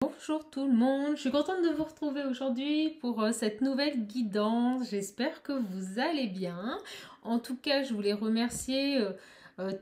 Bonjour tout le monde, je suis contente de vous retrouver aujourd'hui pour cette nouvelle guidance. J'espère que vous allez bien. En tout cas, je voulais remercier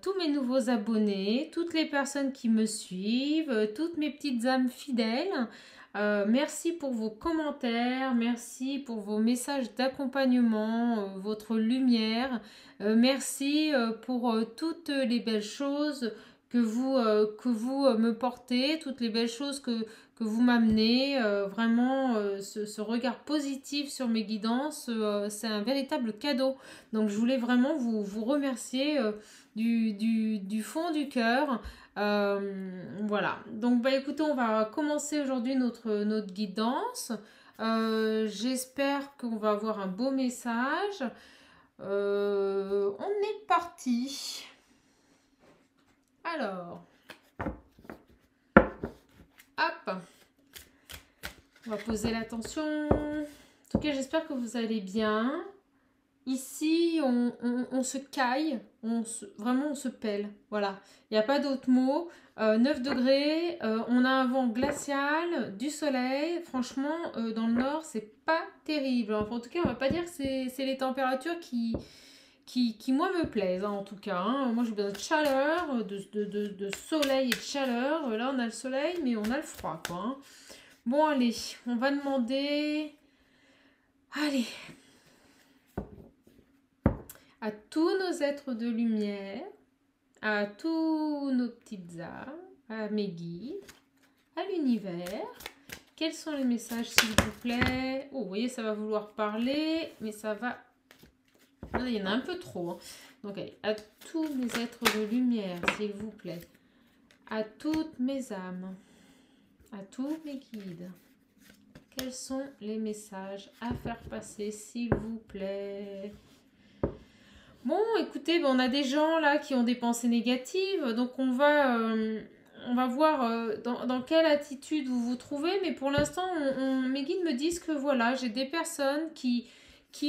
tous mes nouveaux abonnés, toutes les personnes qui me suivent, toutes mes petites âmes fidèles. Merci pour vos commentaires, merci pour vos messages d'accompagnement, votre lumière. Merci pour toutes les belles choses que vous me portez, toutes les belles choses que vous m'amenez. Vraiment, ce regard positif sur mes guidances, c'est un véritable cadeau. Donc, je voulais vraiment vous remercier du fond du cœur. Voilà. Donc, bah, écoutez, on va commencer aujourd'hui notre guidance. J'espère qu'on va avoir un beau message. On est parti. Alors, hop, on va poser l'attention. En tout cas, j'espère que vous allez bien. Ici, on se caille, vraiment on se pèle. Voilà, il n'y a pas d'autre mot. 9 degrés, on a un vent glacial, du soleil. Franchement, dans le nord, c'est pas terrible. Enfin, en tout cas, on va pas dire que c'est les températures qui moi me plaisent, hein, en tout cas. Hein. Moi, j'ai besoin de chaleur, de soleil et de chaleur. Là, on a le soleil, mais on a le froid, quoi. Hein. Bon, allez, on va demander... Allez, à tous nos êtres de lumière, à tous nos petites âmes, à mes guides, à l'univers. Quels sont les messages, s'il vous plaît? Oh, vous voyez, ça va vouloir parler, mais ça va... Il y en a un peu trop. Hein. Donc, allez, à tous mes êtres de lumière, s'il vous plaît. À toutes mes âmes, à tous mes guides. Quels sont les messages à faire passer, s'il vous plaît? Bon, écoutez, on a des gens là qui ont des pensées négatives, donc on va voir dans quelle attitude vous vous trouvez, mais pour l'instant, mes guides me disent que voilà, j'ai des personnes qui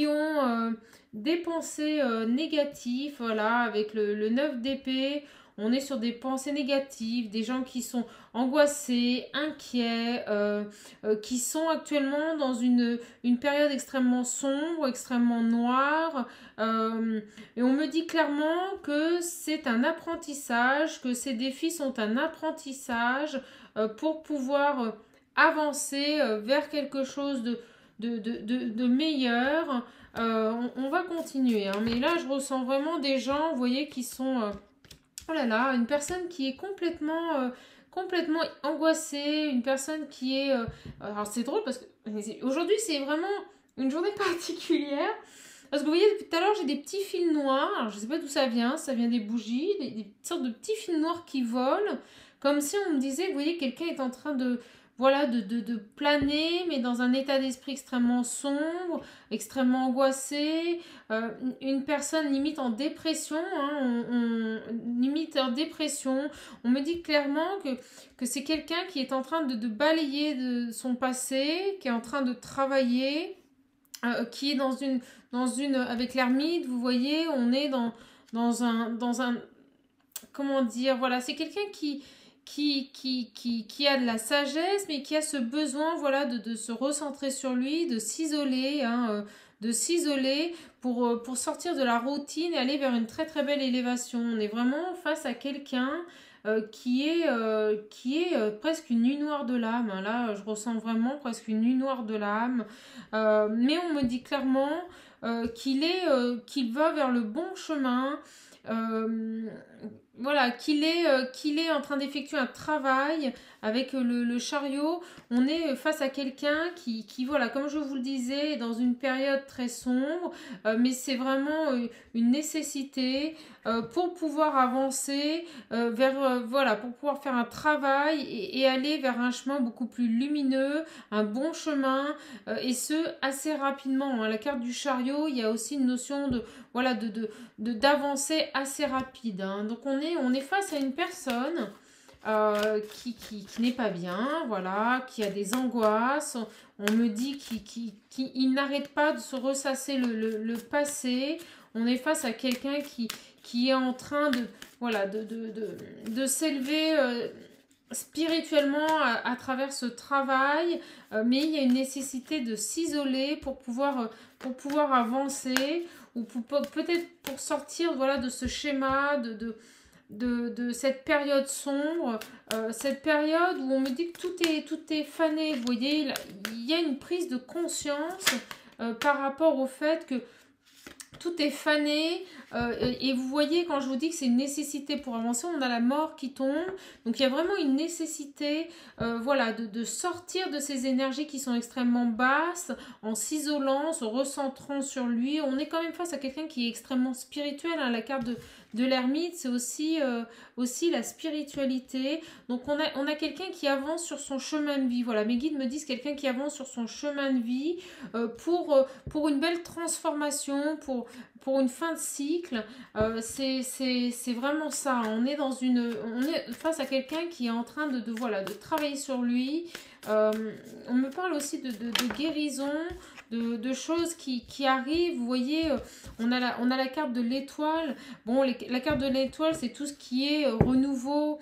ont des pensées négatives, voilà, avec le 9 d'épée. On est sur des pensées négatives, des gens qui sont angoissés, inquiets, qui sont actuellement dans une période extrêmement sombre, extrêmement noire. Et on me dit clairement que c'est un apprentissage, que ces défis sont un apprentissage pour pouvoir avancer vers quelque chose de meilleur. On va continuer, hein. Mais là, je ressens vraiment des gens, vous voyez, qui sont... oh là là, une personne qui est complètement angoissée, une personne qui est... alors c'est drôle parce que aujourd'hui c'est vraiment une journée particulière. Parce que vous voyez, depuis tout à l'heure, j'ai des petits fils noirs. Alors, je ne sais pas d'où ça vient des bougies, des sortes de petits fils noirs qui volent. Comme si on me disait, vous voyez, quelqu'un est en train de, voilà, de planer, mais dans un état d'esprit extrêmement sombre, extrêmement angoissé. Une personne limite en dépression, hein, limite en dépression. On me dit clairement que c'est quelqu'un qui est en train de balayer de son passé, qui est en train de travailler. Qui est dans une avec l'ermite, vous voyez, on est dans un comment dire, voilà, c'est quelqu'un qui a de la sagesse, mais qui a ce besoin, voilà, de se recentrer sur lui, de s'isoler, hein, de s'isoler pour sortir de la routine et aller vers une très très belle élévation. On est vraiment face à quelqu'un qui est presque une nuit noire de l'âme. Là, je ressens vraiment presque une nuit noire de l'âme. Mais on me dit clairement qu'il va vers le bon chemin. Euh, voilà, qu'il est en train d'effectuer un travail avec le chariot. On est face à quelqu'un qui, voilà, comme je vous le disais, est dans une période très sombre, mais c'est vraiment une nécessité pour pouvoir avancer voilà, pour pouvoir faire un travail et aller vers un chemin beaucoup plus lumineux, un bon chemin, et ce, assez rapidement. Hein. La carte du chariot, il y a aussi une notion voilà, d'avancer assez rapide. Hein. Donc on est face à une personne qui n'est pas bien, voilà, qui a des angoisses. On me dit qu'il n'arrête pas de se ressasser le passé. On est face à quelqu'un qui est en train de, voilà, de s'élever spirituellement à travers ce travail, mais il y a une nécessité de s'isoler pour pouvoir avancer, ou peut-être pour sortir, voilà, de ce schéma, de cette période sombre, cette période où on me dit que tout est fané. Vous voyez, il y a une prise de conscience par rapport au fait que tout est fané, et vous voyez, quand je vous dis que c'est une nécessité pour avancer, on a la mort qui tombe, donc il y a vraiment une nécessité, voilà, de sortir de ces énergies qui sont extrêmement basses, en s'isolant, se recentrant sur lui. On est quand même face à quelqu'un qui est extrêmement spirituel, hein. La carte de l'ermite, c'est aussi la spiritualité. Donc on a quelqu'un qui avance sur son chemin de vie. Voilà, mes guides me disent quelqu'un qui avance sur son chemin de vie, pour une belle transformation, pour une fin de cycle. C'est vraiment ça. On est face à quelqu'un qui est en train voilà, de travailler sur lui. On me parle aussi de guérison, de choses qui arrivent. Vous voyez, on a la carte de l'étoile. Bon, la carte de l'étoile, c'est tout ce qui est renouveau,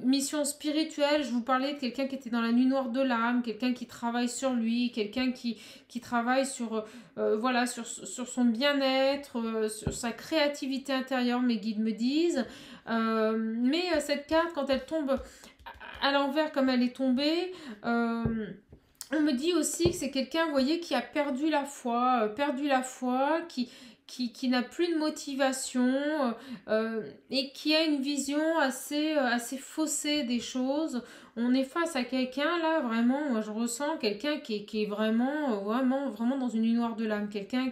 mission spirituelle. Je vous parlais de quelqu'un qui était dans la nuit noire de l'âme, quelqu'un qui travaille sur lui, quelqu'un qui travaille sur, voilà, sur son bien-être, sur sa créativité intérieure, mes guides me disent. Mais cette carte, quand elle tombe à l'envers comme elle est tombée, on me dit aussi que c'est quelqu'un, vous voyez, qui a perdu la foi, qui n'a plus de motivation, et qui a une vision assez faussée des choses. On est face à quelqu'un, là, vraiment, moi je ressens quelqu'un qui est vraiment, vraiment dans une nuit noire de l'âme, quelqu'un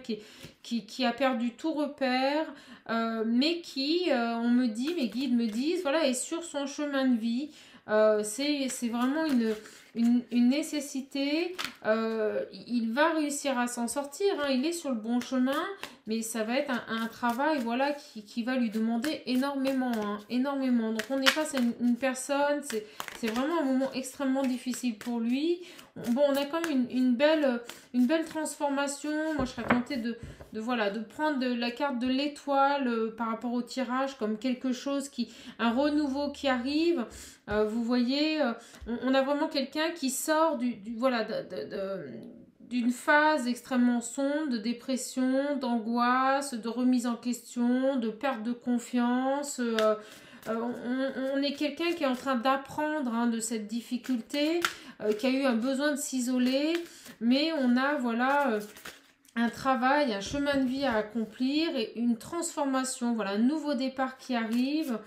qui a perdu tout repère, mais qui, on me dit, mes guides me disent, voilà, est sur son chemin de vie. C'est vraiment une nécessité. Il va réussir à s'en sortir, hein. Il est sur le bon chemin, mais ça va être un travail, voilà, qui va lui demander énormément, hein, énormément. Donc on est face à une personne, c'est vraiment un moment extrêmement difficile pour lui. Bon, on a quand même une belle transformation. Moi je serais tentée voilà, de prendre la carte de l'étoile, par rapport au tirage, comme quelque chose un renouveau qui arrive. Vous voyez, on a vraiment quelqu'un qui sort voilà, d'une phase extrêmement sombre, de dépression, d'angoisse, de remise en question, de perte de confiance. On est quelqu'un qui est en train d'apprendre, hein, de cette difficulté, qui a eu un besoin de s'isoler, mais on a, voilà, un travail, un chemin de vie à accomplir et une transformation, voilà, un nouveau départ qui arrive,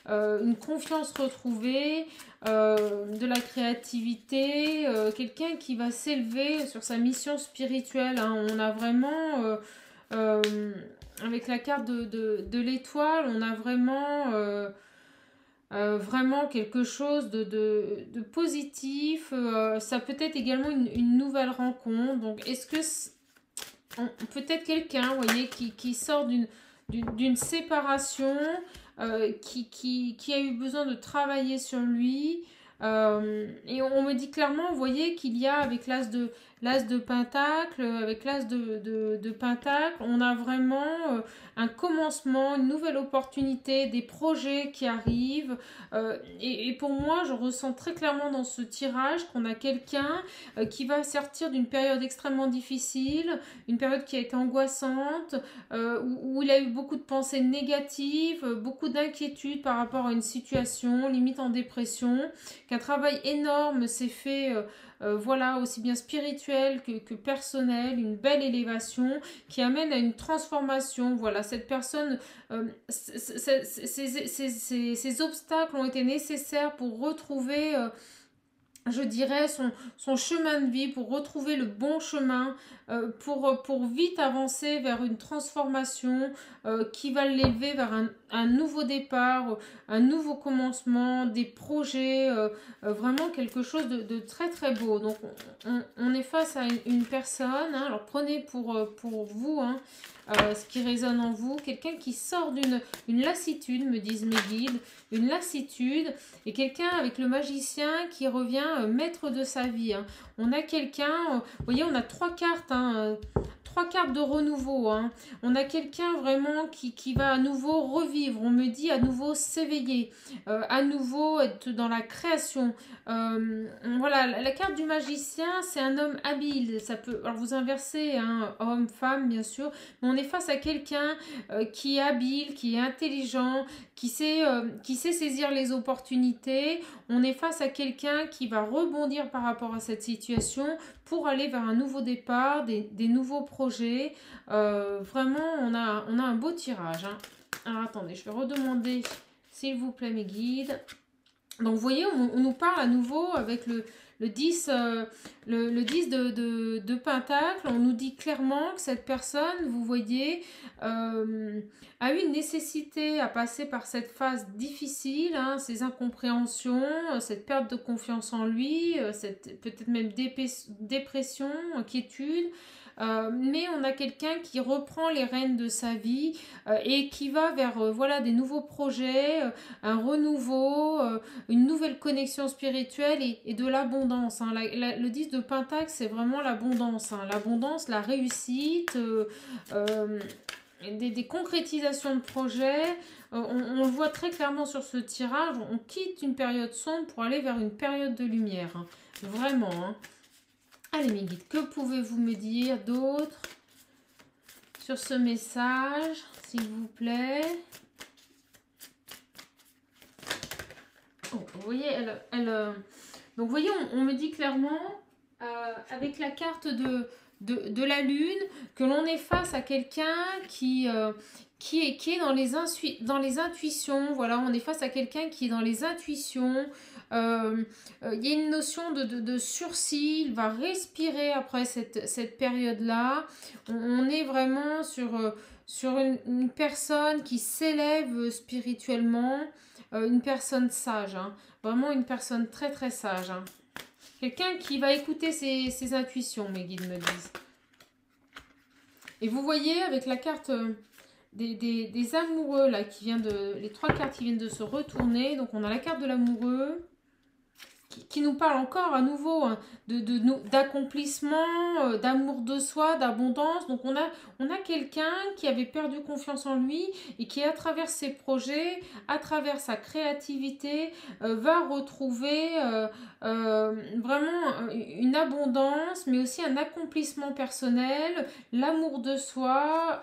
une confiance retrouvée, de la créativité, quelqu'un qui va s'élever sur sa mission spirituelle, hein. On a vraiment, avec la carte de l'étoile, on a vraiment, vraiment quelque chose de positif. Ça peut être également une nouvelle rencontre. Donc est-ce que peut-être quelqu'un, vous voyez, qui sort d'une séparation, qui a eu besoin de travailler sur lui, et on me dit clairement, vous voyez, qu'il y a avec l'as de pentacle, avec l'as de pentacle, on a vraiment un commencement, une nouvelle opportunité, des projets qui arrivent, et pour moi, je ressens très clairement dans ce tirage qu'on a quelqu'un qui va sortir d'une période extrêmement difficile, une période qui a été angoissante, où il a eu beaucoup de pensées négatives, beaucoup d'inquiétudes par rapport à une situation, limite en dépression, qu'un travail énorme s'est fait, voilà, aussi bien spirituel que personnel, une belle élévation qui amène à une transformation. Voilà, cette personne, ces obstacles ont été nécessaires pour retrouver, je dirais, son chemin de vie, pour retrouver le bon chemin, pour vite avancer vers une transformation, qui va l'élever vers un nouveau départ, un nouveau commencement, des projets, vraiment quelque chose de très très beau. Donc on est face à une personne, hein. Alors prenez pour vous, hein, ce qui résonne en vous, quelqu'un qui sort d'une lassitude, me disent mes guides, une lassitude, et quelqu'un avec le magicien qui revient maître de sa vie, hein. On a quelqu'un, vous voyez, on a trois cartes, hein, 3 cartes de renouveau. Hein. On a quelqu'un vraiment qui va à nouveau revivre. On me dit à nouveau s'éveiller. À nouveau être dans la création. Voilà, la carte du magicien, c'est un homme habile. Ça peut, alors vous inversez, hein, homme, femme, bien sûr. Mais on est face à quelqu'un qui est habile, qui est intelligent, qui sait saisir les opportunités. On est face à quelqu'un qui va rebondir par rapport à cette situation pour aller vers un nouveau départ, des nouveaux projets. Vraiment, on a un beau tirage. Hein. Alors, attendez, je vais redemander, s'il vous plaît, mes guides. Donc, vous voyez, on nous parle à nouveau avec le 10, le 10 de Pentacle. On nous dit clairement que cette personne, vous voyez, a eu une nécessité à passer par cette phase difficile, hein, ces incompréhensions, cette perte de confiance en lui, cette peut-être même dépression, inquiétude. Mais on a quelqu'un qui reprend les rênes de sa vie et qui va vers voilà, des nouveaux projets, un renouveau, une nouvelle connexion spirituelle et de l'abondance. Hein. Le 10 de Pentacle, c'est vraiment l'abondance. Hein. L'abondance, la réussite, des concrétisations de projets. On le voit très clairement sur ce tirage. On quitte une période sombre pour aller vers une période de lumière. Hein. Vraiment. Hein. Allez mes guides, que pouvez-vous me dire d'autre sur ce message, s'il vous plaît? Oh, vous voyez, donc vous voyez, on me dit clairement, avec la carte de la lune, que l'on est face à quelqu'un qui est dans les intuitions. Voilà, on est face à quelqu'un qui est dans les intuitions. Il y a une notion de sursis. Il va respirer après cette période-là. On est vraiment sur une personne qui s'élève spirituellement. Une personne sage. Hein. Vraiment une personne très très sage. Hein. Quelqu'un qui va écouter ses intuitions, mes guides me disent. Et vous voyez avec la carte des amoureux, là, les 3 cartes qui viennent de se retourner. Donc on a la carte de l'amoureux qui nous parle encore à nouveau hein, d'accomplissement, d'amour de soi, d'abondance. Donc on a quelqu'un qui avait perdu confiance en lui et qui à travers ses projets, à travers sa créativité, va retrouver vraiment une abondance, mais aussi un accomplissement personnel, l'amour de soi.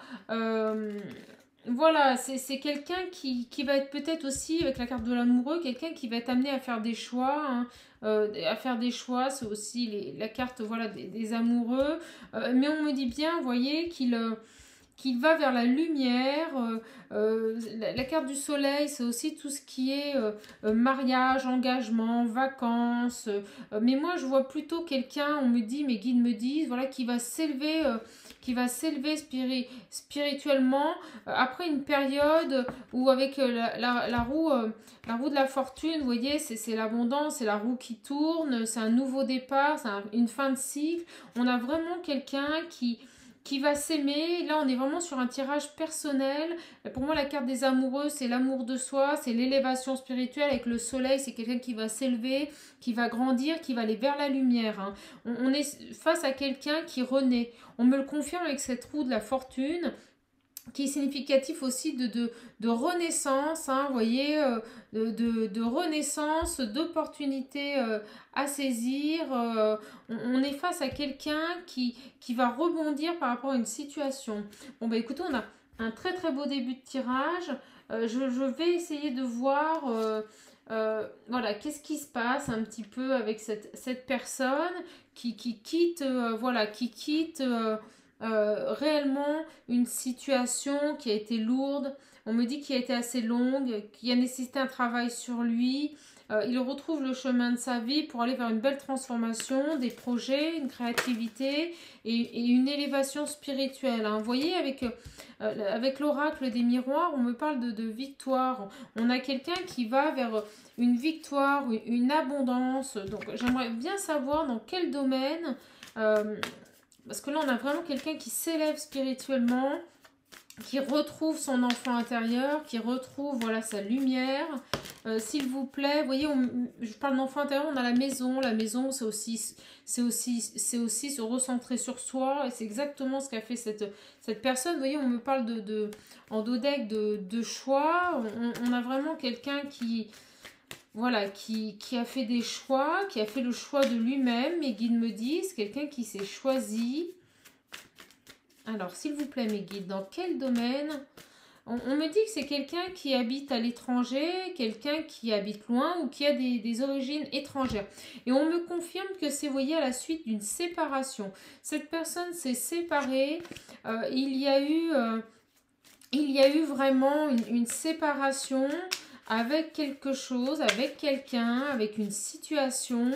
Voilà, c'est quelqu'un qui va être peut-être aussi, avec la carte de l'amoureux, quelqu'un qui va être amené à faire des choix. Hein, à faire des choix, c'est aussi la carte voilà, des amoureux. Mais on me dit bien, vous voyez, qu'il va vers la lumière. La carte du soleil, c'est aussi tout ce qui est mariage, engagement, vacances. Mais moi, je vois plutôt quelqu'un, on me dit, mes guides me disent, voilà, qui va s'élever spirituellement après une période où avec la roue de la fortune, vous voyez, c'est l'abondance, c'est la roue qui tourne, c'est un nouveau départ, c'est une fin de cycle. On a vraiment quelqu'un qui va s'aimer. Là, on est vraiment sur un tirage personnel. Pour moi, la carte des amoureux, c'est l'amour de soi, c'est l'élévation spirituelle. Avec le soleil, c'est quelqu'un qui va s'élever, qui va grandir, qui va aller vers la lumière. Hein. On est face à quelqu'un qui renaît. On me le confirme avec cette roue de la fortune, qui est significatif aussi de renaissance, hein, vous voyez, de renaissance, d'opportunités à saisir. On est face à quelqu'un qui va rebondir par rapport à une situation. Bon, bah écoutez, on a un très très beau début de tirage. Je vais essayer de voir... voilà, qu'est-ce qui se passe un petit peu avec cette personne qui quitte, voilà, qui quitte réellement une situation qui a été lourde. On me dit qu'il a été assez longue, qu'il a nécessité un travail sur lui. Il retrouve le chemin de sa vie pour aller vers une belle transformation, des projets, une créativité et une élévation spirituelle. Hein. Vous voyez, avec l'oracle des miroirs, on me parle de victoire. On a quelqu'un qui va vers une victoire, une abondance. Donc j'aimerais bien savoir dans quel domaine... parce que là, on a vraiment quelqu'un qui s'élève spirituellement, qui retrouve son enfant intérieur, qui retrouve voilà sa lumière. S'il vous plaît, vous voyez, je parle d'enfant intérieur, on a la maison. La maison, c'est aussi se recentrer sur soi. Et c'est exactement ce qu'a fait cette personne. Vous voyez, on me parle en dodec de choix. On a vraiment quelqu'un qui... Voilà, qui a fait des choix, qui a fait le choix de lui-même. Mes guides me disent, quelqu'un qui s'est choisi. Alors, s'il vous plaît, mes guides, dans quel domaine? On me dit que c'est quelqu'un qui habite à l'étranger, quelqu'un qui habite loin ou qui a des origines étrangères. Et on me confirme que c'est, vous voyez, à la suite d'une séparation. Cette personne s'est séparée. Il y a eu vraiment une séparation avec quelque chose, avec quelqu'un, avec une situation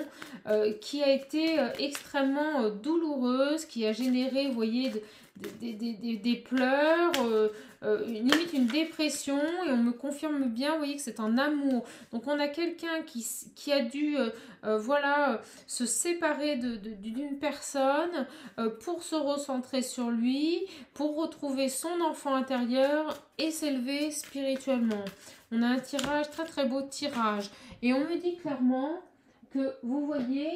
qui a été extrêmement douloureuse, qui a généré, vous voyez, des pleurs, limite une dépression, et on me confirme bien, vous voyez, que c'est un amour. Donc on a quelqu'un qui a dû voilà, se séparer d'une personne pour se recentrer sur lui, pour retrouver son enfant intérieur et s'élever spirituellement. On a un tirage, très très beau tirage, et on me dit clairement que vous voyez,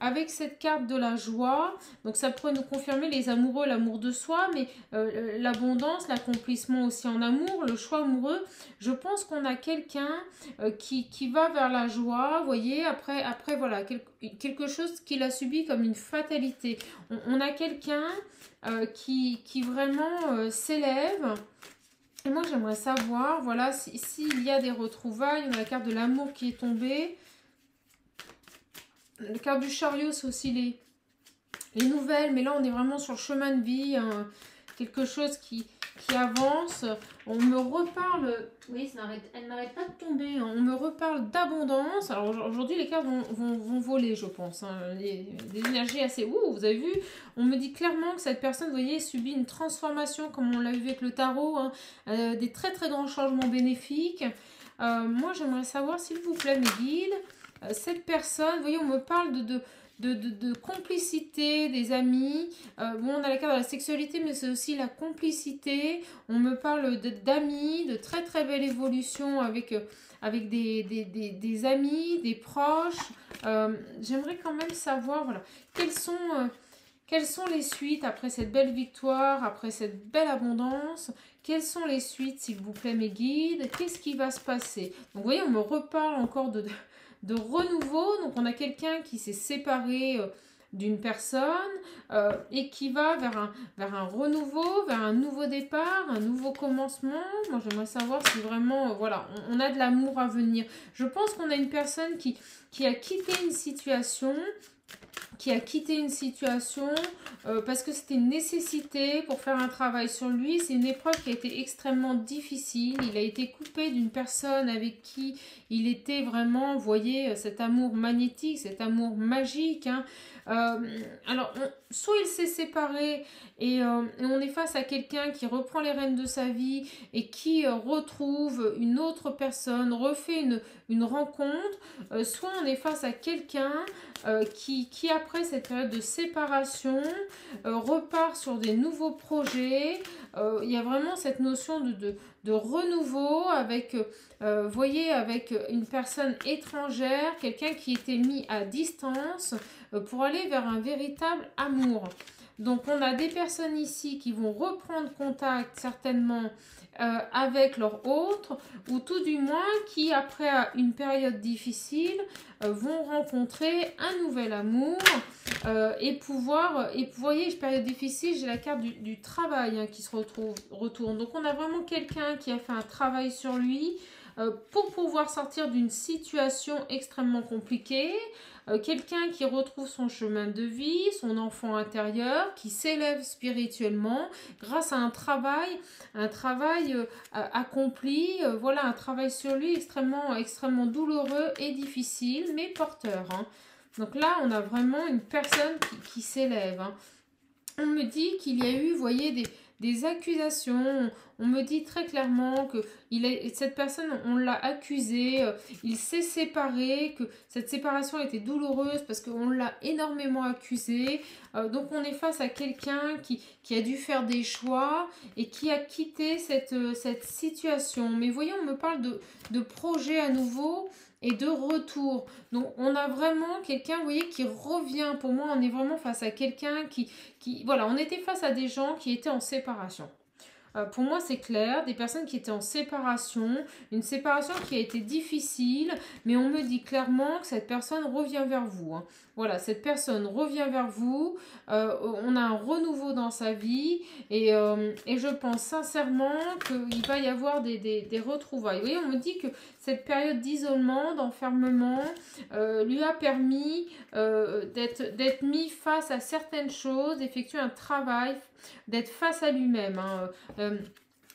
avec cette carte de la joie, donc ça pourrait nous confirmer les amoureux, l'amour de soi, mais l'abondance, l'accomplissement aussi en amour, le choix amoureux. Je pense qu'on a quelqu'un qui va vers la joie, vous voyez, après voilà, quelque chose qu'il a subi comme une fatalité. On a quelqu'un qui vraiment s'élève. Et moi, j'aimerais savoir, voilà, s'il y a des retrouvailles. On a la carte de l'amour qui est tombée. La carte du chariot, c'est aussi les nouvelles. Mais là, on est vraiment sur le chemin de vie. Hein, quelque chose qui avance. On me reparle... Oui, elle n'arrête pas de tomber. Hein, on me reparle d'abondance. Alors, aujourd'hui, les cartes vont voler, je pense. Hein, des énergies assez... Ouh, vous avez vu? On me dit clairement que cette personne, vous voyez, subit une transformation, comme on l'a vu avec le tarot. Hein, des très, très grands changements bénéfiques. Moi, j'aimerais savoir, s'il vous plaît, mes guides... cette personne, vous voyez, on me parle de complicité des amis. Bon, on a la carte de la sexualité, mais c'est aussi la complicité. On me parle d'amis, de très très belle évolution avec des amis, des proches. J'aimerais quand même savoir, voilà, quelles sont les suites après cette belle victoire, après cette belle abondance. Quelles sont les suites, s'il vous plaît, mes guides? Qu'est-ce qui va se passer? Donc, vous voyez, on me reparle encore de renouveau. Donc on a quelqu'un qui s'est séparé d'une personne et qui va vers un renouveau, vers un nouveau départ, un nouveau commencement. Moi, j'aimerais savoir si vraiment, voilà, on a de l'amour à venir. Je pense qu'on a une personne qui a quitté une situation, parce que c'était une nécessité pour faire un travail sur lui. C'est une épreuve qui a été extrêmement difficile. Il a été coupé d'une personne avec qui il était vraiment, vous voyez, cet amour magnétique, cet amour magique. Hein. Alors, soit il s'est séparé et on est face à quelqu'un qui reprend les rênes de sa vie et qui retrouve une autre personne, refait une rencontre, soit on est face à quelqu'un qui après cette période de séparation repart sur des nouveaux projets. Il y a vraiment cette notion de renouveau avec, voyez, avec une personne étrangère, quelqu'un qui était mis à distance pour aller vers un véritable amour. Donc on a des personnes ici qui vont reprendre contact certainement avec leur autre, ou tout du moins qui après une période difficile vont rencontrer un nouvel amour et pouvoir, et vous voyez, période difficile, j'ai la carte du travail hein, qui se retourne. Donc on a vraiment quelqu'un qui a fait un travail sur lui pour pouvoir sortir d'une situation extrêmement compliquée. Quelqu'un qui retrouve son chemin de vie, son enfant intérieur, qui s'élève spirituellement grâce à un travail accompli, voilà, un travail sur lui extrêmement douloureux et difficile, mais porteur. Hein. Donc là, on a vraiment une personne qui s'élève. Hein. On me dit qu'il y a eu, vous voyez, des accusations. On me dit très clairement que cette personne, on l'a accusé, il s'est séparé, que cette séparation était douloureuse parce qu'on l'a énormément accusé. Donc on est face à quelqu'un qui a dû faire des choix et qui a quitté cette situation. Mais voyez, on me parle de projet à nouveau et de retour. Donc on a vraiment quelqu'un, vous voyez, qui revient. Pour moi, on est vraiment face à quelqu'un voilà, on était face à des gens qui étaient en séparation. Pour moi, c'est clair, des personnes qui étaient en séparation, une séparation qui a été difficile, mais on me dit clairement que cette personne revient vers vous. Hein. Voilà, cette personne revient vers vous, on a un renouveau dans sa vie, et je pense sincèrement qu'il va y avoir des retrouvailles. Vous voyez, on me dit que cette période d'isolement, d'enfermement, lui a permis d'être mis face à certaines choses, d'effectuer un travail, d'être face à lui-même. Hein.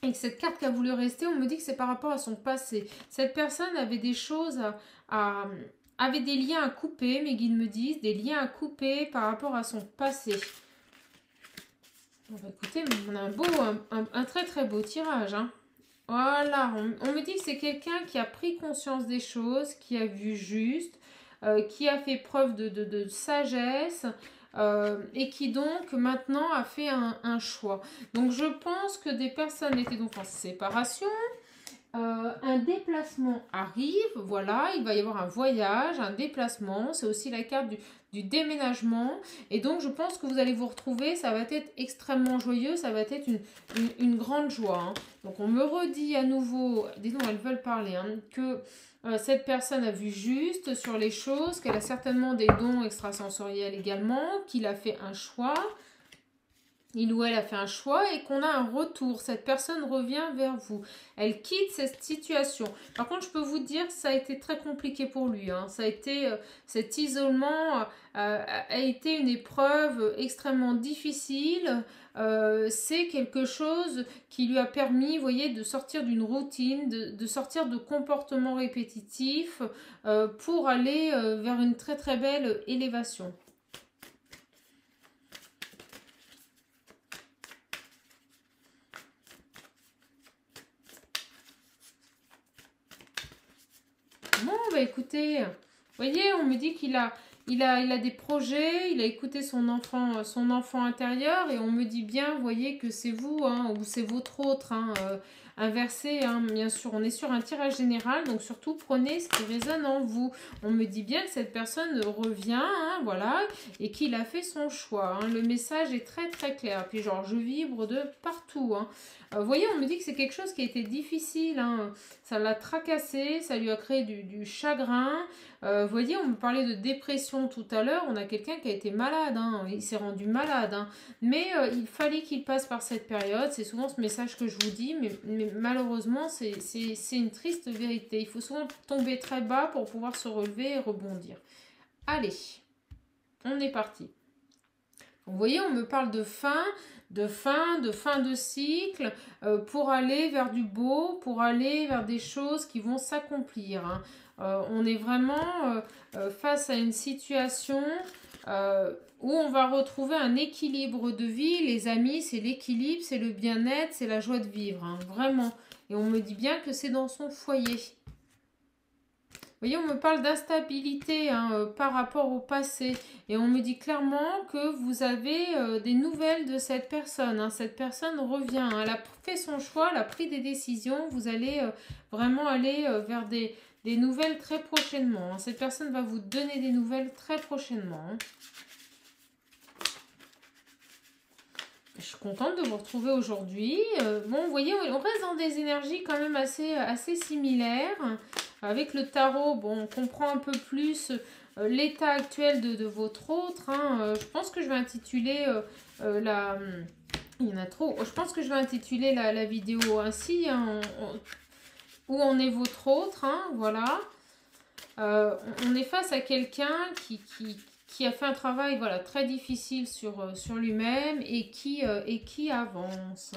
Et cette carte qui a voulu rester, on me dit que c'est par rapport à son passé. Cette personne avait des choses avait des liens à couper, mes guides me disent, des liens à couper par rapport à son passé. Bon, bah, écoutez, on a un très très beau tirage. Hein. Voilà, on me dit que c'est quelqu'un qui a pris conscience des choses, qui a vu juste, qui a fait preuve de sagesse, et qui donc maintenant a fait un choix. Donc je pense que des personnes étaient donc en séparation. Un déplacement arrive, voilà, il va y avoir un voyage, un déplacement, c'est aussi la carte du déménagement, et donc je pense que vous allez vous retrouver, ça va être extrêmement joyeux, ça va être une grande joie. Hein. Donc on me redit à nouveau, dis donc elles veulent parler, hein, que cette personne a vu juste sur les choses, qu'elle a certainement des dons extrasensoriels également, qu'il a fait un choix. Il ou elle a fait un choix et qu'on a un retour. Cette personne revient vers vous. Elle quitte cette situation. Par contre, je peux vous dire que ça a été très compliqué pour lui. Hein. Ça a été, cet isolement a été une épreuve extrêmement difficile. C'est quelque chose qui lui a permis, vous voyez, de sortir d'une routine, de sortir de comportements répétitifs pour aller vers une très très belle élévation. Bon, bah écoutez, vous voyez, on me dit qu'il a des projets, il a écouté son enfant intérieur, et on me dit bien, vous voyez, que c'est vous, hein, ou c'est votre autre, hein, inversé, hein, bien sûr, on est sur un tirage général, donc surtout prenez ce qui résonne en vous. On me dit bien que cette personne revient, hein, voilà, et qu'il a fait son choix. Hein. Le message est très très clair, puis genre je vibre de partout. Hein. Vous voyez, on me dit que c'est quelque chose qui a été difficile, hein. Ça l'a tracassé, ça lui a créé du chagrin. Vous voyez, on me parlait de dépression tout à l'heure, on a quelqu'un qui a été malade, hein. Il s'est rendu malade, hein. Mais il fallait qu'il passe par cette période, c'est souvent ce message que je vous dis, mais malheureusement c'est une triste vérité. Il faut souvent tomber très bas pour pouvoir se relever et rebondir. Allez, on est parti. Vous voyez, on me parle de fin de cycle, pour aller vers du beau, pour aller vers des choses qui vont s'accomplir. Hein. On est vraiment face à une situation où on va retrouver un équilibre de vie. Les amis, c'est l'équilibre, c'est le bien-être, c'est la joie de vivre, hein, vraiment. Et on me dit bien que c'est dans son foyer. Vous voyez, on me parle d'instabilité, hein, par rapport au passé. Et on me dit clairement que vous avez des nouvelles de cette personne. Hein. Cette personne revient. Hein. Elle a fait son choix, elle a pris des décisions. Vous allez vraiment aller vers des nouvelles très prochainement. Hein. Cette personne va vous donner des nouvelles très prochainement. Hein. Je suis contente de vous retrouver aujourd'hui. Bon, vous voyez, on reste dans des énergies quand même assez similaires. Avec le tarot, bon, on comprend un peu plus l'état actuel de votre autre. Hein. Je pense que je vais intituler il y en a trop. Je pense que je vais intituler la vidéo ainsi. Hein, où en est votre autre, hein, voilà. On est face à quelqu'un qui a fait un travail, voilà, très difficile sur lui-même et qui avance.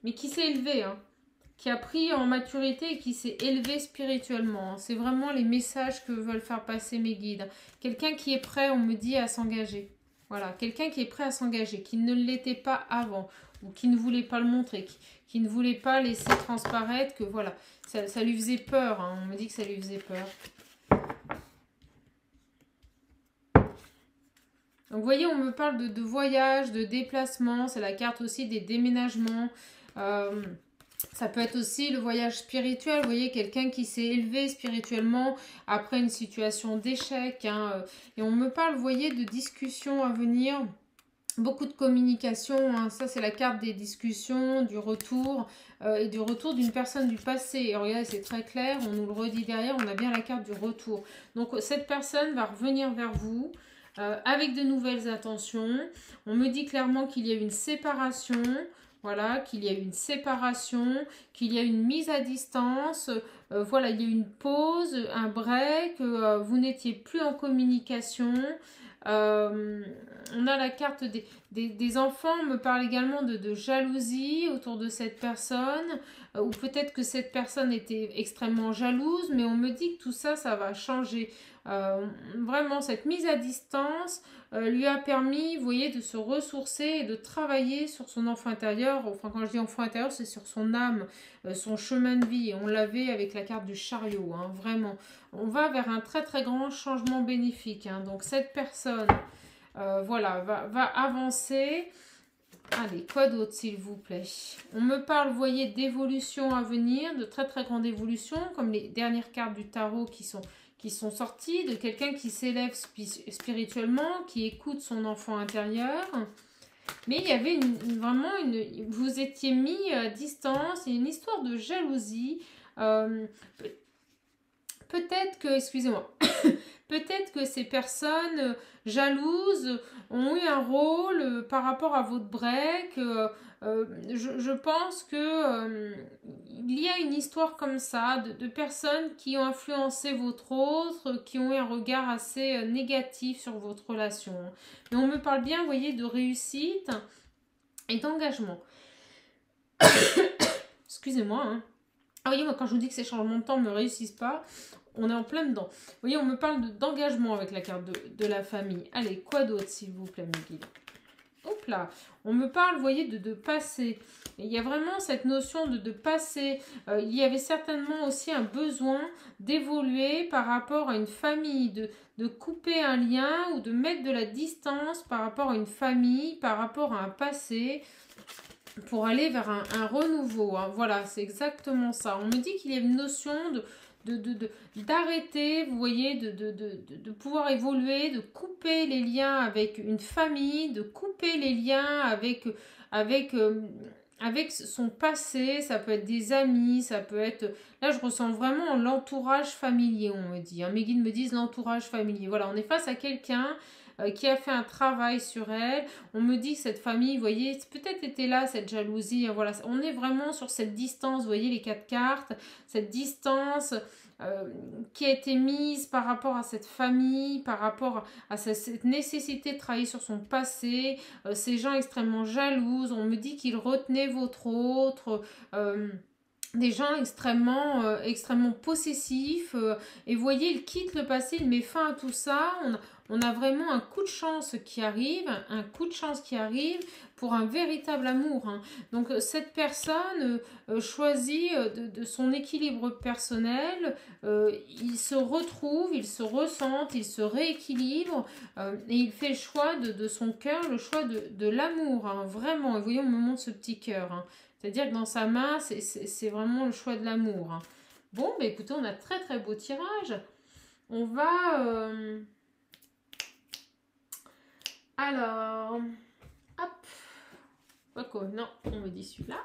Mais qui s'est élevé, hein. Qui a pris en maturité et qui s'est élevé spirituellement. C'est vraiment les messages que veulent faire passer mes guides. Quelqu'un qui est prêt, on me dit, à s'engager. Voilà, quelqu'un qui est prêt à s'engager, qui ne l'était pas avant, ou qui ne voulait pas le montrer, qui ne voulait pas laisser transparaître que voilà, ça lui faisait peur, hein, on me dit que ça lui faisait peur. Donc vous voyez, on me parle de voyage, de déplacement, c'est la carte aussi des déménagements. Ça peut être aussi le voyage spirituel, vous voyez, quelqu'un qui s'est élevé spirituellement après une situation d'échec. Hein, et on me parle, vous voyez, de discussions à venir, beaucoup de communication. Hein, ça, c'est la carte des discussions, du retour et du retour d'une personne du passé. Et regardez, c'est très clair, on nous le redit derrière, on a bien la carte du retour. Donc, cette personne va revenir vers vous. Avec de nouvelles intentions. On me dit clairement qu'il y a une séparation, voilà, qu'il y a une séparation, qu'il y a une mise à distance, voilà, il y a une pause, un break, vous n'étiez plus en communication. On a la carte des enfants, on me parle également de jalousie autour de cette personne, ou peut-être que cette personne était extrêmement jalouse, mais on me dit que tout ça, ça va changer. Vraiment, cette mise à distance lui a permis, vous voyez, de se ressourcer et de travailler sur son enfant intérieur. Enfin, quand je dis enfant intérieur, c'est sur son âme, son chemin de vie. On l'avait avec la carte du chariot, hein, vraiment. On va vers un très très grand changement bénéfique. Hein. Donc, cette personne, voilà, va avancer. Allez, quoi d'autre, s'il vous plaît? On me parle, vous voyez, d'évolution à venir, de très très grande évolution, comme les dernières cartes du tarot qui sont sorties, de quelqu'un qui s'élève spirituellement, qui écoute son enfant intérieur. Mais il y avait vraiment vous étiez mis à distance, il y a une histoire de jalousie. Peut-être que, excusez-moi, peut-être que ces personnes jalouses ont eu un rôle par rapport à votre break. Je pense que il y a une histoire comme ça de personnes qui ont influencé votre autre, qui ont eu un regard assez négatif sur votre relation. Mais on me parle bien, vous voyez, de réussite et d'engagement. Excusez-moi, hein. Ah oui, moi quand je vous dis que ces changements de temps ne me réussissent pas, on est en plein dedans. Vous voyez, on me parle d'engagement avec la carte de la famille. Allez, quoi d'autre, s'il vous plaît, mes guides? Hop là, on me parle, vous voyez, de passer. Et il y a vraiment cette notion de passer. Il y avait certainement aussi un besoin d'évoluer par rapport à une famille, de couper un lien ou de mettre de la distance par rapport à une famille, par rapport à un passé, pour aller vers un renouveau. Hein. Voilà, c'est exactement ça. On me dit qu'il y a une notion d'arrêter, vous voyez, de pouvoir évoluer, de couper les liens avec une famille, de couper les liens avec son passé. Ça peut être des amis, ça peut être... Là, je ressens vraiment l'entourage familier, on me dit. Hein. Mes guides me disent l'entourage familier. Voilà, on est face à quelqu'un qui a fait un travail sur elle. On me dit que cette famille, vous voyez, peut-être était là, cette jalousie. Voilà, on est vraiment sur cette distance, vous voyez les 4 cartes, cette distance qui a été mise par rapport à cette famille, par rapport à cette nécessité de travailler sur son passé, ces gens extrêmement jalouses. On me dit qu'ils retenaient votre autre... des gens extrêmement possessifs. Et vous voyez, il quitte le passé, il met fin à tout ça. On a vraiment un coup de chance qui arrive, pour un véritable amour. Hein. Donc, cette personne choisit de son équilibre personnel. Il se retrouve, il se ressent, il se rééquilibre. Et il fait le choix de son cœur, le choix de l'amour. Hein, vraiment. Et vous voyez, on me montre ce petit cœur. Hein. C'est-à-dire que dans sa main, c'est vraiment le choix de l'amour. Hein. Bon, bah écoutez, on a très très beau tirage. On va... Alors... Hop. Quoi, non, on me dit celui-là.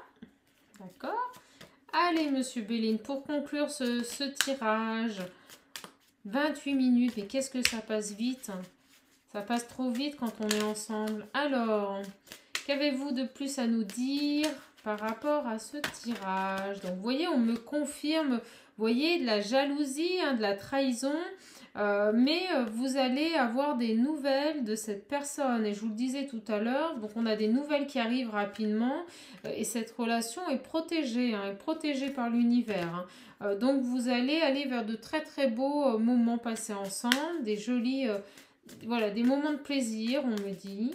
D'accord. Allez, monsieur Béline, pour conclure ce tirage. 28 minutes, mais qu'est-ce que ça passe vite. Ça passe trop vite quand on est ensemble. Alors, qu'avez-vous de plus à nous dire par rapport à ce tirage? Donc, vous voyez, on me confirme, vous voyez, de la jalousie, hein, de la trahison, mais vous allez avoir des nouvelles de cette personne. Et je vous le disais tout à l'heure, donc on a des nouvelles qui arrivent rapidement, et cette relation est protégée, hein, est protégée par l'univers. Hein. Donc, vous allez aller vers de très très beaux moments passés ensemble, des jolis voilà, des moments de plaisir, on me dit.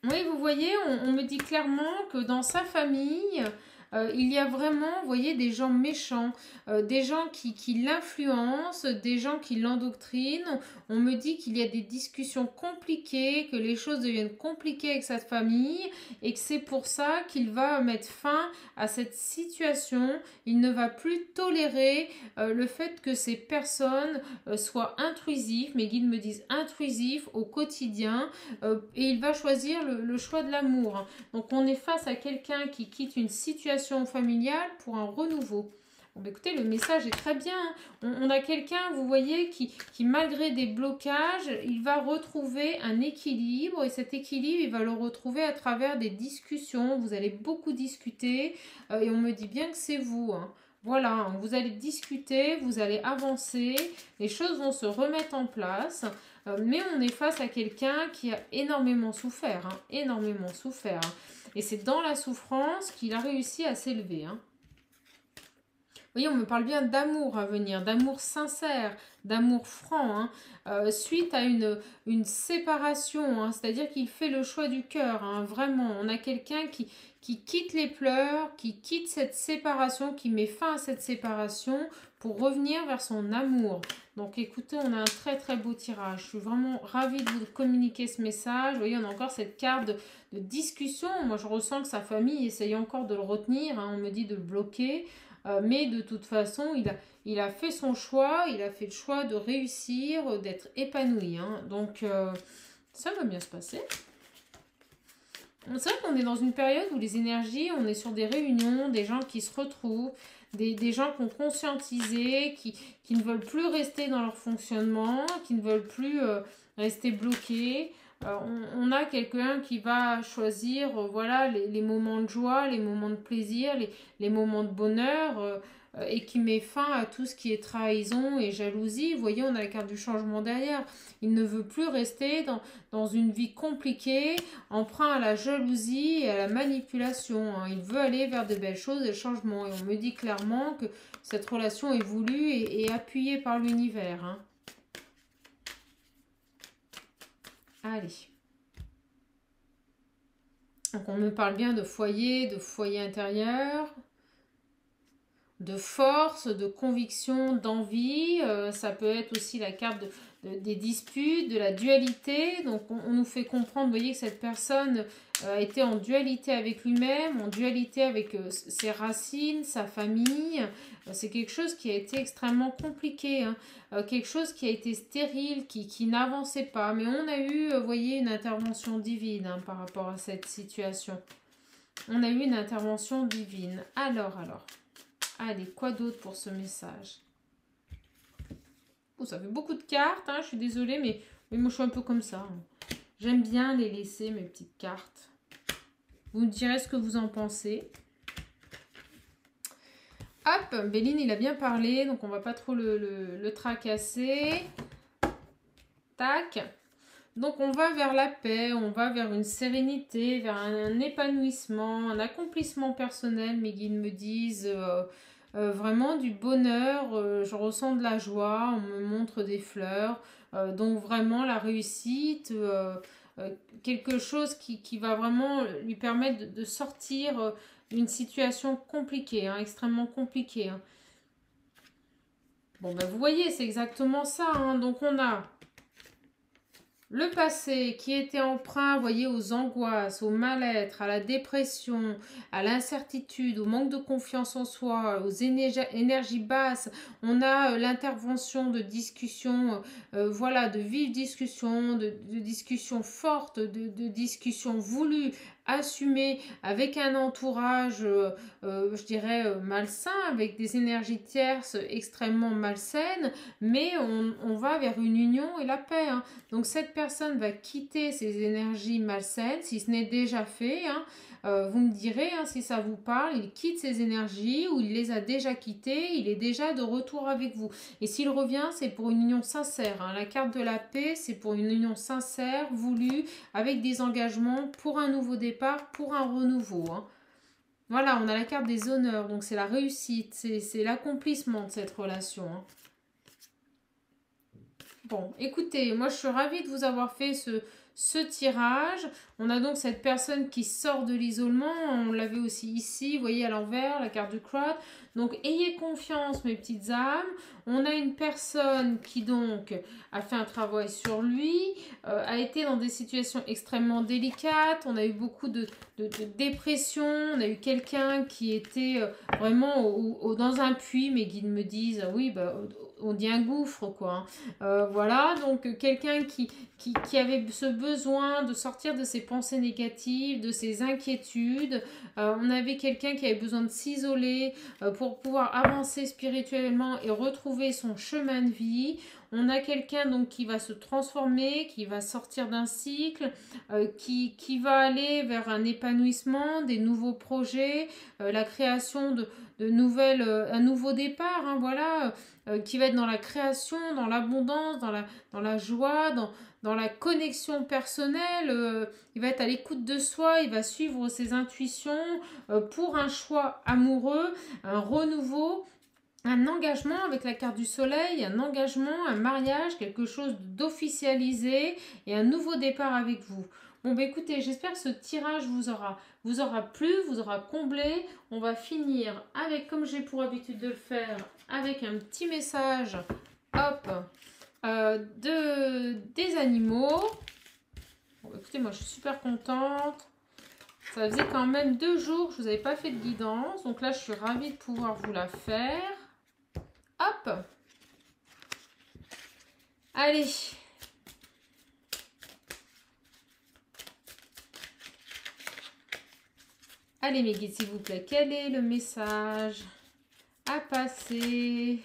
Oui, vous voyez, on me dit clairement que dans sa famille, il y a vraiment, vous voyez, des gens méchants, des gens qui l'influencent, des gens qui l'endoctrinent. On me dit qu'il y a des discussions compliquées, que les choses deviennent compliquées avec sa famille et que c'est pour ça qu'il va mettre fin à cette situation. Il ne va plus tolérer le fait que ces personnes soient intrusives, mes guides me disent intrusives au quotidien, et il va choisir le choix de l'amour. Donc on est face à quelqu'un qui quitte une situation familiale pour un renouveau. Bon, écoutez, le message est très bien. On a quelqu'un, vous voyez, qui malgré des blocages, il va retrouver un équilibre. Et cet équilibre, il va le retrouver à travers des discussions. Vous allez beaucoup discuter. Et on me dit bien que c'est vous. Voilà, vous allez discuter, vous allez avancer. Les choses vont se remettre en place. Mais on est face à quelqu'un qui a énormément souffert. Énormément souffert. Et c'est dans la souffrance qu'il a réussi à s'élever. Vous voyez, on me parle bien d'amour à venir, d'amour sincère, d'amour franc, suite à une séparation, c'est-à-dire qu'il fait le choix du cœur, vraiment. On a quelqu'un qui quitte les pleurs, qui quitte cette séparation, qui met fin à cette séparation pour revenir vers son amour. Donc écoutez, on a un très très beau tirage. Je suis vraiment ravie de vous communiquer ce message. Vous voyez, on a encore cette carte de discussion. Moi, je ressens que sa famille essaye encore de le retenir. On me dit de le bloquer. Mais de toute façon, il a fait son choix. Il a fait le choix de réussir, d'être épanoui. Donc, ça va bien se passer. C'est vrai qu'on est dans une période où les énergies, on est sur des réunions, des gens qui se retrouvent, des gens qui ont conscientisé, qui ne veulent plus rester dans leur fonctionnement, qui ne veulent plus rester bloqués. On a quelqu'un qui va choisir voilà, les moments de joie, les moments de plaisir, les moments de bonheur et qui met fin à tout ce qui est trahison et jalousie. Vous voyez, on a la carte du changement derrière. Il ne veut plus rester dans une vie compliquée, emprunt à la jalousie et à la manipulation. Il veut aller vers de belles choses et le changement. Et on me dit clairement que cette relation est voulue et appuyée par l'univers. Allez. Donc on me parle bien de foyer intérieur, de force, de conviction, d'envie. Ça peut être aussi la carte des disputes, de la dualité. Donc on nous fait comprendre, vous voyez, que cette personne était en dualité avec lui-même, en dualité avec ses racines, sa famille. C'est quelque chose qui a été extrêmement compliqué, quelque chose qui a été stérile, qui n'avançait pas. Mais on a eu, vous voyez, une intervention divine par rapport à cette situation. On a eu une intervention divine. Alors. Allez, quoi d'autre pour ce message? Oh, ça fait beaucoup de cartes, je suis désolée, mais moi je suis un peu comme ça. J'aime bien les laisser, mes petites cartes. Vous me direz ce que vous en pensez. Hop, Béline, il a bien parlé, donc on va pas trop le tracasser. Tac. Donc on va vers la paix, on va vers une sérénité, vers un épanouissement, un accomplissement personnel. Mes guides me disent vraiment du bonheur, je ressens de la joie, on me montre des fleurs. Donc vraiment la réussite, quelque chose qui va vraiment lui permettre de sortir d'une situation compliquée, extrêmement compliquée. Bon, ben vous voyez, c'est exactement ça. Donc on a le passé qui était emprunt, vous voyez, aux angoisses, au mal-être, à la dépression, à l'incertitude, au manque de confiance en soi, aux énergies basses. On a l'intervention de discussions, voilà, de vives discussions, de discussions fortes, de discussions voulues, assumées, avec un entourage, je dirais, malsain, avec des énergies tierces extrêmement malsaines, mais on va vers une union et la paix. Donc cette personne va quitter ces énergies malsaines, si ce n'est déjà fait. Vous me direz si ça vous parle, il quitte ces énergies ou il les a déjà quittées, il est déjà de retour avec vous. Et s'il revient, c'est pour une union sincère. La carte de la paix, c'est pour une union sincère, voulue, avec des engagements pour un nouveau départ, pour un renouveau. Voilà, on a la carte des honneurs, donc c'est la réussite, c'est l'accomplissement de cette relation. Hein. Bon, écoutez, moi je suis ravie de vous avoir fait ce tirage. On a donc cette personne qui sort de l'isolement. On l'avait aussi ici, vous voyez à l'envers, la carte du crowd. Donc ayez confiance mes petites âmes. On a une personne qui donc a fait un travail sur lui, a été dans des situations extrêmement délicates. On a eu beaucoup de dépression. On a eu quelqu'un qui était vraiment dans un puits. Mes guides me disent, ah oui, bah, on dit un gouffre quoi. Voilà, donc quelqu'un qui avait ce besoin de sortir de ses pensées négatives, de ses inquiétudes. On avait quelqu'un qui avait besoin de s'isoler pour pouvoir avancer spirituellement et retrouver son chemin de vie. On a quelqu'un donc qui va se transformer, qui va sortir d'un cycle, qui va aller vers un épanouissement, des nouveaux projets, la création de nouvelles, un nouveau départ, hein, voilà, qui va être dans la création, dans l'abondance, dans la joie, dans la connexion personnelle. Il va être à l'écoute de soi, il va suivre ses intuitions pour un choix amoureux, un renouveau. Un engagement avec la carte du soleil, un engagement, un mariage, quelque chose d'officialisé et un nouveau départ avec vous. Bon, bah écoutez, j'espère que ce tirage vous aura plu, vous aura comblé. On va finir avec, comme j'ai pour habitude de le faire, avec un petit message, hop, des animaux. Bon, écoutez, moi je suis super contente. Ça faisait quand même 2 jours que je vous avais pas fait de guidance. Donc là, je suis ravie de pouvoir vous la faire. Hop. Allez. Allez mes guides, s'il vous plaît. Quel est le message à passer?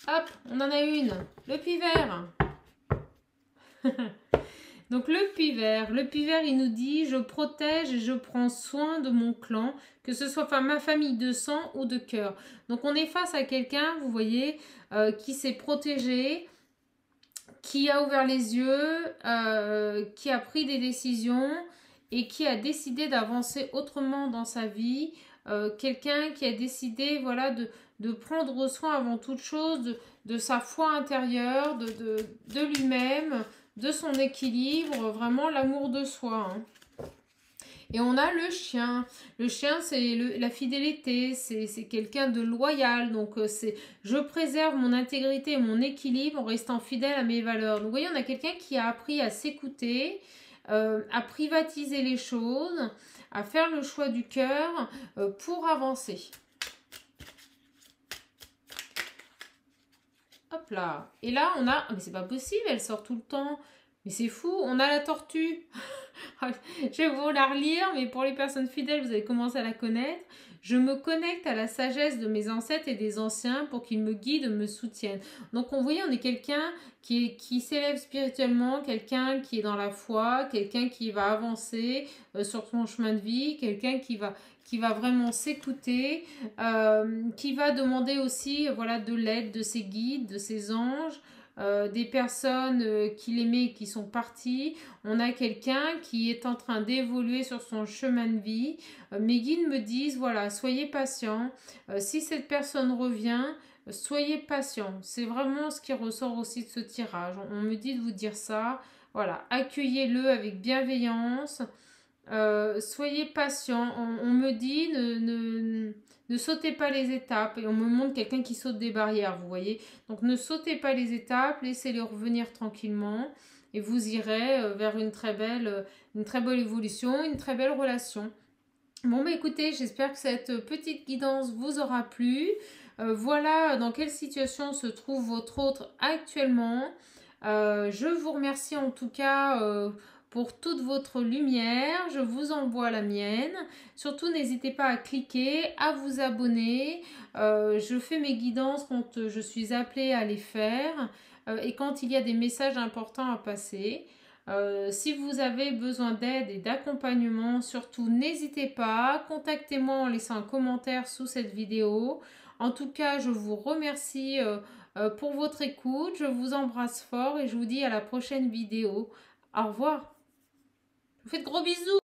Hop, on en a une. Le puits vert. Donc le puits vert, il nous dit « Je protège et je prends soin de mon clan, que ce soit ma famille de sang ou de cœur. » Donc on est face à quelqu'un, vous voyez, qui s'est protégé, qui a ouvert les yeux, qui a pris des décisions et qui a décidé d'avancer autrement dans sa vie. Quelqu'un qui a décidé voilà, de prendre soin avant toute chose de sa foi intérieure, de lui-même, de son équilibre, vraiment l'amour de soi. Hein. Et on a le chien. Le chien, c'est la fidélité, c'est quelqu'un de loyal. Donc, c'est je préserve mon intégrité et mon équilibre en restant fidèle à mes valeurs. Donc, vous voyez, on a quelqu'un qui a appris à s'écouter, à privatiser les choses, à faire le choix du cœur pour avancer. Hop là. Et là, on a... mais c'est pas possible, elle sort tout le temps. Mais c'est fou, on a la tortue. Je vais vous la relire, mais pour les personnes fidèles, vous allez commencer à la connaître. Je me connecte à la sagesse de mes ancêtres et des anciens pour qu'ils me guident, me soutiennent. Donc, on voit, on est quelqu'un qui s'élève spirituellement, quelqu'un qui est dans la foi, quelqu'un qui va avancer sur son chemin de vie, quelqu'un qui va vraiment s'écouter, qui va demander aussi voilà, de l'aide de ses guides, de ses anges, des personnes qu'il aimait et qui sont parties. On a quelqu'un qui est en train d'évoluer sur son chemin de vie. Mes guides me disent, voilà, soyez patient. Si cette personne revient, soyez patient. C'est vraiment ce qui ressort aussi de ce tirage. On me dit de vous dire ça. Voilà, accueillez-le avec bienveillance. Soyez patient. On me dit ne sautez pas les étapes. Et on me montre quelqu'un qui saute des barrières, vous voyez. Donc ne sautez pas les étapes, laissez-les revenir tranquillement. Et vous irez vers une très belle évolution, une très belle relation. Bon, bah écoutez, j'espère que cette petite guidance vous aura plu. Voilà dans quelle situation se trouve votre autre actuellement. Je vous remercie en tout cas pour toute votre lumière. Je vous envoie la mienne. Surtout, n'hésitez pas à cliquer, à vous abonner. Je fais mes guidances quand je suis appelée à les faire et quand il y a des messages importants à passer. Si vous avez besoin d'aide et d'accompagnement, surtout n'hésitez pas. Contactez-moi en laissant un commentaire sous cette vidéo. En tout cas, je vous remercie pour votre écoute. Je vous embrasse fort et je vous dis à la prochaine vidéo. Au revoir. Je vous fais de gros bisous.